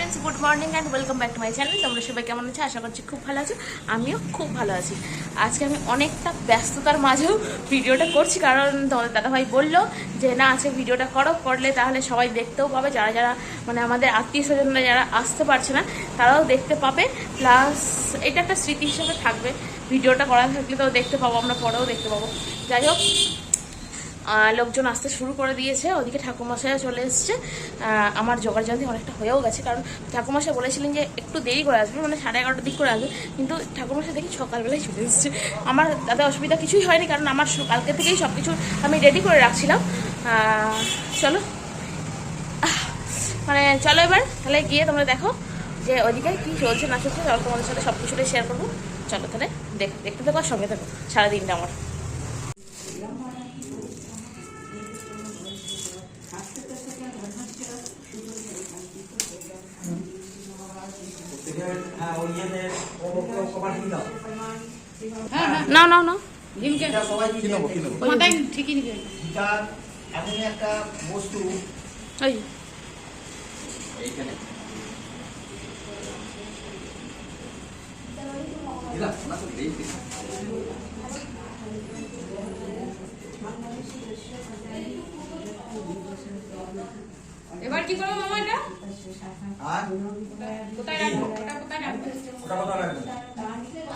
Friends good morning and welcome back to my channel. তোমরা সবাই কেমন আছো? আশা করছি খুব ভালো আছো। আমিও খুব ভালো আছি। আজকে আমি অনেকটা ব্যস্ততার মাঝেও ভিডিওটা করছি, কারণ তোমাদের দাদাভাই বললো যে না আজকে ভিডিওটা করলে তাহলে সবাই দেখতেও পাবে, যারা যারা মানে আমাদের আত্মীয় স্বজনরা যারা আসতে পারছে না তারাও দেখতে পাবে, প্লাস এটা একটা স্মৃতি হিসেবে থাকবে। ভিডিওটা করা থাকলে তো দেখতে পাবো, আমরা পরেও দেখতে পাবো। যাই হোক, লোকজন আসতে শুরু করে দিয়েছে, ওদিকে ঠাকুরমশাইও চলে এসছে। আমার জোগাড়জান্তি অনেকটা হয়েও গেছে, কারণ ঠাকুরমশাই বলেছিলেন যে একটু দেরি করে আসবে, মানে 11:30টার দিক করে আসবে, কিন্তু ঠাকুরমশাই দেখি সকালবেলায় চলে এসছে। আমার তাতে অসুবিধা কিছুই হয়নি, কারণ আমার কালকে থেকেই সব কিছু আমি রেডি করে রাখছিলাম। চলো চলো এবার তাহলে গিয়ে তোমরা দেখো যে ওইদিকে কী চলছে না চলছে, তাহলে তোমাদের সাথে সব কিছুটাই শেয়ার করবো। চলো তাহলে দেখতে থাকো, সঙ্গে থাকো সারাদিনটা আমার। না না না ঠিকই এমন একটা বস্তু এবার কি করবো মামা? এটা কোথায় রাখবো?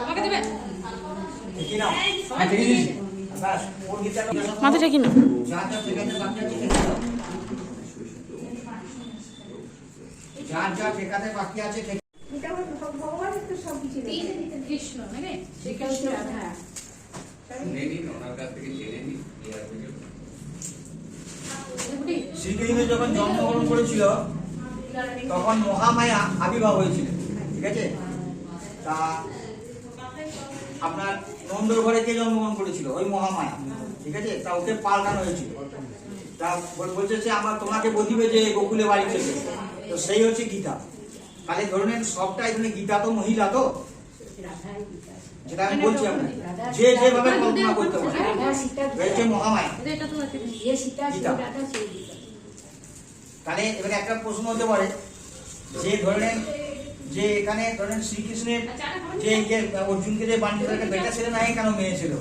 আমাকে দেবে মাথাটা কি না যার যা ঠেকাতে বাকি আছে ভগবানের তো সবকিছু কৃষ্ণ নাকি শ্রীকৃষ্ণ রাধা শ্রীকৃষ্ণ যখন জন্মগ্রহণ করেছিল তখন মহামায়া আবির্ভাব হয়েছিল, ঠিক আছে? তা আপনার নন্দর ঘরে কে জন্মগ্রহণ করেছিল? ওই মহামায়া, ঠিক আছে? তা ওকে পাল্টানো হয়েছিল। তা বলছে যে আমার তোমাকে বলিবে যে গোকুলে বাড়ি থেকে, তো সেই হচ্ছে গীতা। তাহলে ধরুন সবটা এখানে গীতা তো মহিলা, তো যেটা আমি বলছি আপনাকে যে যেভাবে কল্পনা করতে পারে হচ্ছে মহামায়া গীতা। তাহলে এবারে একটা প্রশ্ন হতে পারে যে ধরেন যে এখানে ধরেন শ্রীকৃষ্ণের যে অর্জুনকে যে বাণী একটা বেটা ছেলে নাই, কেন মেয়ে ছিল?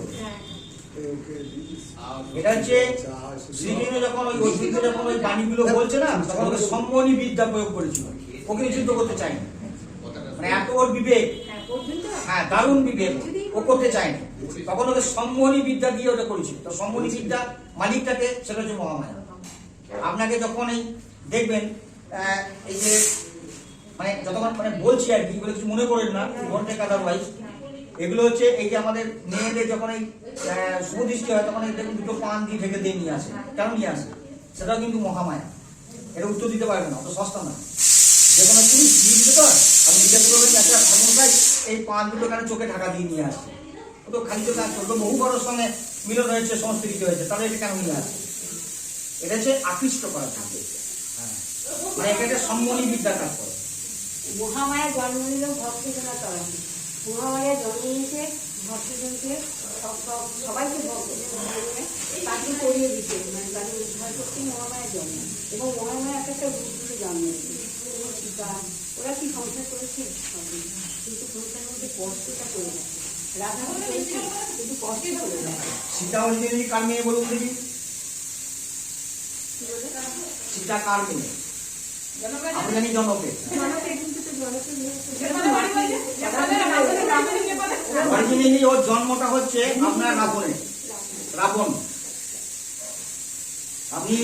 এটা হচ্ছে শ্রীকৃষ্ণ যখন ওই অর্জুনকে যখন ওই বাণীগুলো বলছে না, তখন ওকে সম্মোহনী বিদ্যা প্রয়োগ করেছিল, ওকে নিষিদ্ধ করতে চায়নি। মানে এত ওর বিবেক, হ্যাঁ দারুণ বিবেক, ও করতে চায়নি, তখন ওকে সম্মোহনী বিদ্যা দিয়ে ওটা করেছিল। তো সম্মোহনী বিদ্যা মালিকটাকে সেটা হচ্ছে মহামায়া। আপনাকে যখন এই দেখবেন এই যে মানে যতক্ষণ মানে বলছি আর কি, এগুলো কিছু মনে করেন না, ঘন্টে আদারওয়াইজ এগুলো হচ্ছে এই যে আমাদের মেয়েদের যখন এই শুভদৃষ্টি হয় তখন দেখুন দুটো পান দিয়ে ঢেকে দিয়ে নিয়ে আসে। কেন নিয়ে আসে? সেটাও কিন্তু মহামায়া। এটা উত্তর দিতে পারবে না, অত সস্তা না। যে কোনো পুলিশ দিয়ে দিতে তো আমি জিজ্ঞেস করবেন একটা ভাই এই পান দুটো কেন চোখে ঢাকা দিয়ে নিয়ে আসছে? ও তো খালি চোখে আসছে, বহু বড়োর সঙ্গে মিলন হয়েছে, সংস্কৃতি হয়েছে, তাহলে এটা কেন নিয়ে আসে? এটা হচ্ছে আকৃষ্ট করার জন্য। হ্যাঁ, মানে এটা একটা সম্মোহনী বিদ্যা কাজ করে। মহামায়া জন্ম নিল ভক্তজনা তরণে। মহামায়া জন্ম নিয়েছে ভক্তজনকে, সবাইকে তাকে করিয়ে দিতে, মানে তাকে উদ্ধার করতে মহামায়া জন্ম। এবং মহামায়া একটা রূপ দিতে জন্ম নিয়েছে। সীতা ওরা কি সংসার করেছে সবই, কিন্তু সংসারের মধ্যে কষ্টটা করে গেছে। রাধা করেছে কিন্তু কষ্ট করে গেছে। সীতা অরিজিনালি কার মেয়ে বলুন দেখি? সীতা কার মেয়ে? আমি জানি জনকের। অরিজিনালি ওর জন্মটা হচ্ছে আপনার রাবণ। আপনি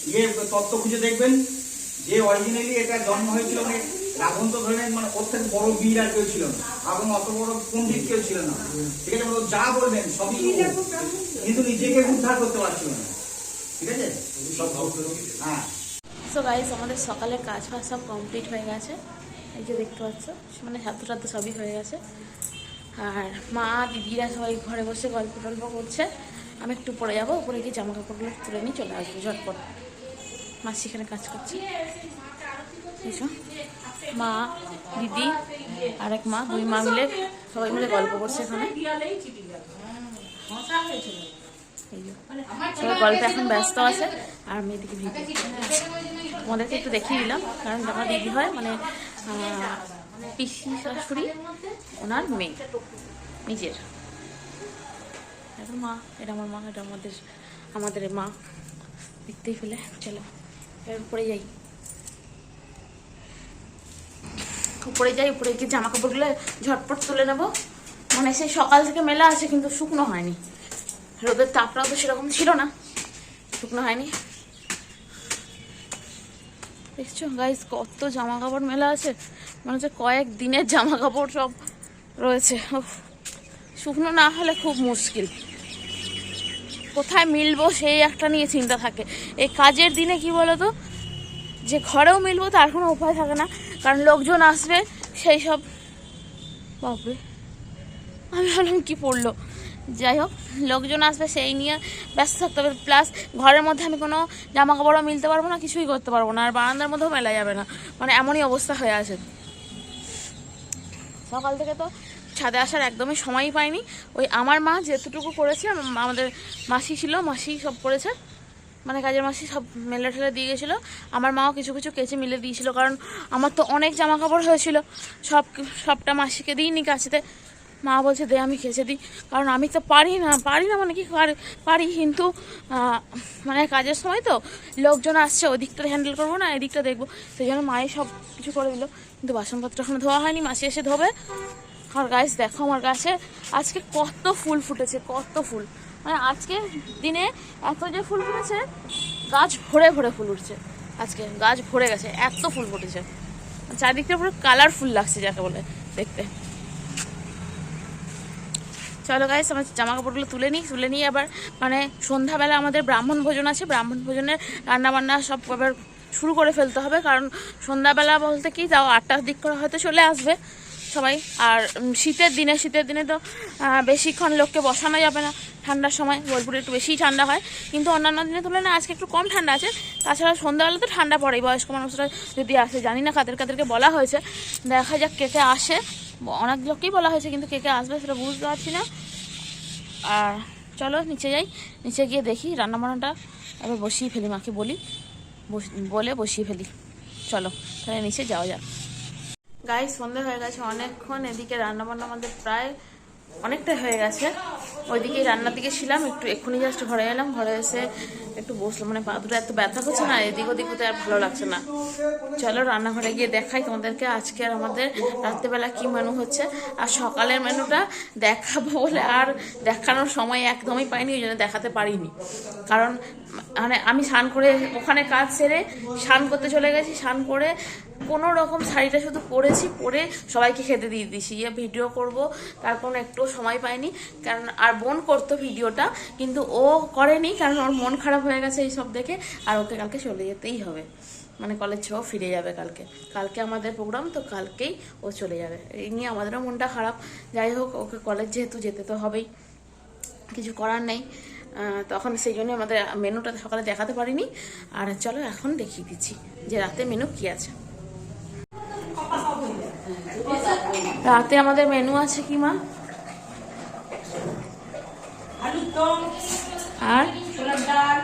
ইয়ে তত্ত্ব খুঁজে দেখবেন যে অরিজিনালি এটা জন্ম হয়েছিল মানে রাবণ তো ধরেন মানে ওর থেকে বড় বীর আর কেউ ছিল না, এবং অত বড় পণ্ডিত কেউ ছিল না, ঠিক আছে? মানে যা বলবেন সবই, কিন্তু নিজেকে উদ্ধার করতে পারছিল না, ঠিক আছে? হ্যাঁ। সো গাইস, আমাদের সকালের কাজ ফাজ সব কমপ্লিট হয়ে গেছে, এই যে দেখতে পাচ্ছ, মানে সাধ্য সবই হয়ে গেছে। আর মা দিদিরা সবাই ঘরে বসে গল্প টল্প করছে। আমি একটু পরে যাবো, উপরে গিয়ে জামা কাপড়গুলো তুলে নিয়ে চলে আসবো ঝটপট। মা সেখানে কাজ করছে, এসো মা দিদি আর এক মা, দুই মা মিলে সবাই মিলে গল্প করছে এখানে। সবাই গল্পে এখন ব্যস্ত আছে আর আমি এদিকে ভিডিও তোমাদেরকে একটু দেখিয়ে দিলাম, কারণ আমার দিদি হয় মানে পিসি শাশুড়ি ওনার মেয়ে নিজের। এটা মা, এটা আমার মা, এটা আমাদের মা। দেখতেই ফেলে চলো এর উপরে যাই, উপরে যাই, উপরে গিয়ে জামা কাপড়গুলো ঝটপট তুলে নেবো। মানে সেই সকাল থেকে মেলা আছে কিন্তু শুকনো হয়নি, রোদের তাপটাও তো সেরকম ছিল না, শুকনো হয়নি। দেখছো গাইস কত জামা কাপড় মেলা আছে, মনে হচ্ছে কয়েক দিনের জামা কাপড় সব রয়েছে। শুকনো না হলে খুব মুশকিল, কোথায় মিলবো সেই একটা নিয়ে চিন্তা থাকে। এই কাজের দিনে কি বলতো, যে ঘরেও মিলবো তার কোনো উপায় থাকে না, কারণ লোকজন আসবে সেই সব। বাপরে আমি ভাবলাম কি পড়লো, যাই হোক লোকজন আসবে সেই নিয়ে ব্যস্ত থাকতে হবে। প্লাস ঘরের মধ্যে আমি কোনো জামা কাপড়ও মিলতে পারবো না, কিছুই করতে পারবো না, আর বারান্দার মধ্যেও মেলা যাবে না, মানে এমনই অবস্থা হয়ে আছে। সকাল থেকে তো ছাদে আসার একদমই সময়ই পাইনি। ওই আমার মা যেতটুকু করেছে, আমাদের মাসি ছিল, মাসি সব করেছে, মানে কাজের মাসি সব মেলে ঠেলে দিয়ে গেছিলো। আমার মাও কিছু কিছু কেচে মিলে দিয়েছিল, কারণ আমার তো অনেক জামা কাপড় হয়েছিল, সবটা মাসিকে দিইনি কাচতে। মা বলছে দে আমি কেচে দিই, কারণ আমি তো পারি না মানে কি পারি, কিন্তু মানে কাজের সময় তো লোকজন আসছে, ওই দিকটা হ্যান্ডেল করবো না, এদিকটা দেখবো, সেই জন্য মায়ে সব কিছু করে দিল। কিন্তু বাসনপত্র এখনো ধোয়া হয়নি, মাসি এসে ধোবে। আর গাছ দেখো আমার গাছে আজকে কত ফুল ফুটেছে, কত ফুল, মানে আজকে দিনে এত যে ফুল ফুটেছে, গাছ ভরে ভরে ফুল উঠছে, আজকে গাছ ভরে গেছে, এত ফুল ফুটেছে, চারদিকটা পুরো কালারফুল লাগছে যাকে বলে দেখতে। চলো গাইস আমার জামা কাপড়গুলো তুলে নিই আবার, মানে সন্ধ্যাবেলা আমাদের ব্রাহ্মণ ভোজন আছে, ব্রাহ্মণ ভোজনের রান্নাবান্না সব আবার শুরু করে ফেলতে হবে, কারণ সন্ধ্যাবেলা বলতে কি তাও 8টার দিক করে হয়তো চলে আসবে সবাই। আর শীতের দিনে তো বেশিক্ষণ লোককে বসানো যাবে না, ঠান্ডার সময় বোলপুরে একটু বেশিই ঠান্ডা হয়, কিন্তু অন্যান্য দিনের তুলনায় আজকে একটু কম ঠান্ডা আছে। তাছাড়া সন্ধ্যাবেলা তো ঠান্ডা পড়েই, বয়স্ক মানুষরা যদি আসে, জানি না কাদেরকে বলা হয়েছে, দেখা যাক কে কে আসে, অনেক লোককেই বলা হয়েছে, কিন্তু কে কে আসবে সেটা বুঝতে পারছি না। আর চলো নিচে যাই, নিচে গিয়ে দেখি রান্নাবান্নাটা এবার বসিয়ে ফেলি, মাকে বলে বসিয়ে ফেলি। চলো তাহলে নিচে যাওয়া যাক। গাইস সন্ধ্যা হয়ে গেছে অনেকক্ষণ, এদিকে রান্নাবান্না আমাদের প্রায় অনেকটাই হয়ে গেছে। ওইদিকে রান্নার দিকে ছিলাম, একটু এক্ষুনি জাস্ট ঘরে এলাম, ঘরে এসে একটু বসলাম, মানে পা দুটো এত ব্যথা করছে না, এদিক ওদিক হতে আর ভালো লাগছে না। চলো রান্নাঘরে গিয়ে দেখাই তোমাদেরকে আজকে আর আমাদের রাত্রেবেলা কি মেনু হচ্ছে। আর সকালের মেনুটা দেখাবো বলে আর দেখানোর সময় একদমই পাইনি, ওই জন্য দেখাতে পারিনি, কারণ মানে আমি স্নান করে ওখানে কাজ সেরে স্নান করতে চলে গেছি, স্নান করে কোনো রকম শাড়িটা শুধু পরে সবাইকে খেতে দিয়ে দিয়েছি, ভিডিও করব তার কোনো একটু সময় পাইনি, কারণ আর বোন করতো ভিডিওটা, কিন্তু ও করেনি, কারণ ওর মন খারাপ হয়ে গেছে এই সব দেখে, আর ওকে কালকে চলে যেতেই হবে, মানে কলেজ ছেও ফিরে যাবে কালকে আমাদের প্রোগ্রাম, তো কালকেই ও চলে যাবে, এই নিয়ে আমাদেরও মনটা খারাপ। যাই হোক ওকে কলেজ যেহেতু যেতে তো হবেই, কিছু করার নেই, তখন সেই জন্য আমাদের মেনুটা সকালে দেখাতে পারিনি। আর চলো এখন দেখিয়ে দিচ্ছি যে রাতে মেনু কি আছে। রাতে আমাদের মেনু আছে কি মা? আলুর দম আর ছোলার ডাল,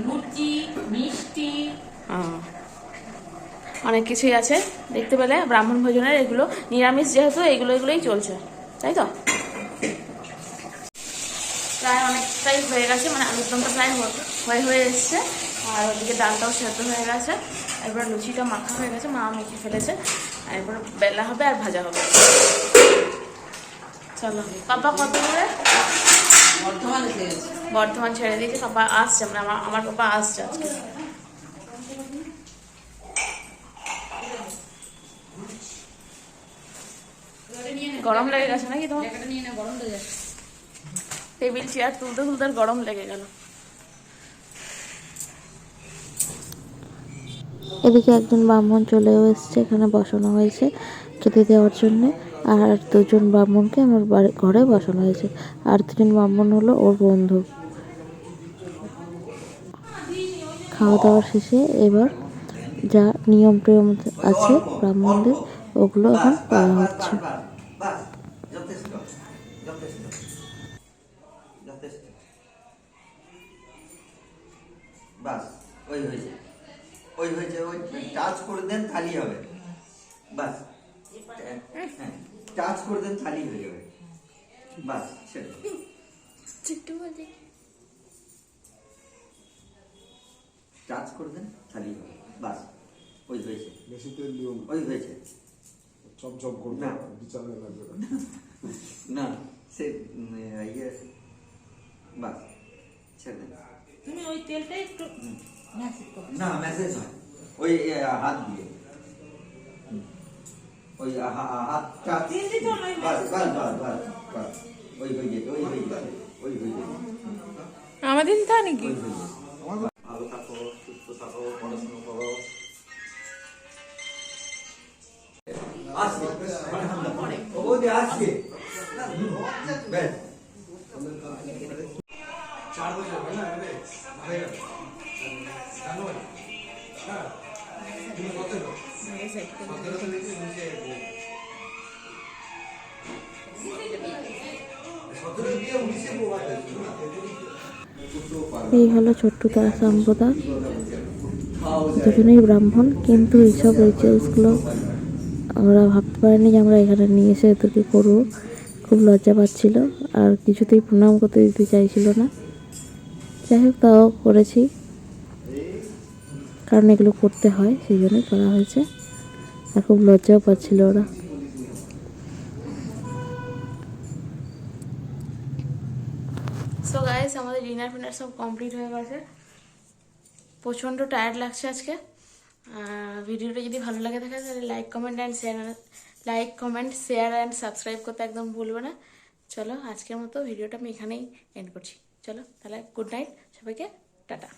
লুচি, মিষ্টি, অনেক কিছুই আছে দেখতে পেলে। ব্রাহ্মণ ভোজনের এগুলো নিরামিষ, যেহেতু এগুলোই চলছে, তাই তো। প্রায় অনেকটাই হয়ে গেছে, মানে আলুর দমটা প্রায় হয়ে এসছে, আর ওদিকে ডালটাও সেদ্ধ হয়ে গেছে, এরপর লুচিটা মাখা হয়ে গেছে, মা মেখে ফেলেছে, আর এরপর বেলা হবে আর ভাজা হবে। চলো পাপা কত করে? বর্ধমান ছেড়ে দিয়েছে, পাপা আসছে, মানে আমার পাপা আসছে আজকে। গরম লেগে গেছে নাকি তোমার? গরম লেগে যাচ্ছে, টেবিল চেয়ার তুলতে গরম লেগে গেল। এদিকে একজন ব্রাহ্মণ চলেও এসছে, এখানে বসানো হয়েছে খেতে দেওয়ার জন্য, আর 2জন ব্রাহ্মণকে আমার ঘরে বসানো হয়েছে, আর 2জন ব্রাহ্মণ হলো ওর বন্ধু। খাওয়া দাওয়ার শেষে এবার যা নিয়ম টিয়ম আছে ব্রাহ্মণদের, ওগুলো এখন করা হচ্ছে। বাস ওই হয়েছে, ওই হয়েছে, ওই টাচ করে দেন থালি হবে, বাস। হ্যাঁ, টাচ করে দেন থালি হয়ে যাবে, বাস সেটা। টাচ করে দেন থালি হবে, বাস। ওই হয়েছে, বেশি তেল দিও না, ওই হয়েছে। চপচপ করবে না। বিচারে লাগবে না সে ইয়ে, বাস ছেড়ে দেন। তুমি ওই তেলটা একটু ম্যাসেজ করো। না মেসেজ হয় ওই হাত দিয়ে, ওই হাতটা তেল দিতে নয়, বাস বাস বাস বাস বাস। ওই হয়ে যেত, ওই হয়ে যেত, ওই হয়ে যেত, আমাদের দিতে হয় নাকি? ওই হয়ে যেত। ভালো থাকো, সুস্থ থাকো, পড়াশোনা করো। আসবে ও যে আসবে বেশ। 4 বছর হয়ে গেল হয়ে গেল জানুয়ারি। হ্যাঁ তুমি কত 17 থেকে নিচে 17 দিয়ে 19 বোবা হয়েছিল না। এই হলো ছোট্ট তারা সম্প্রদায়, দুজনেই ব্রাহ্মণ, কিন্তু এইসব রিচুয়ালসগুলো আমরা ভাবতে পারিনি যে আমরা এখানে নিয়ে এসে এদেরকে করবো। খুব লজ্জা পাচ্ছিল আর কিছুতেই প্রণাম করতে দিতে চাইছিল না। যাই হোক, তাও করেছি, কারণ এগুলো করতে হয়, সেই জন্যই করা হয়েছে। আর খুব লজ্জাও পাচ্ছিল ওরা। সো গাইস, আমাদের ডিনার ফিনার সব কমপ্লিট হয়ে গেছে। প্রচণ্ড টায়ার্ড লাগছে আজকে। ভিডিওটা যদি ভালো লাগে থাকে তাহলে like comment share and subscribe করতে একদম ভুলবে না। চলো, আজকের মতো ভিডিওটা আমি এখানেই এন্ড করছি। চলো তাহলে, গুড নাইট সবাইকে, টাটা।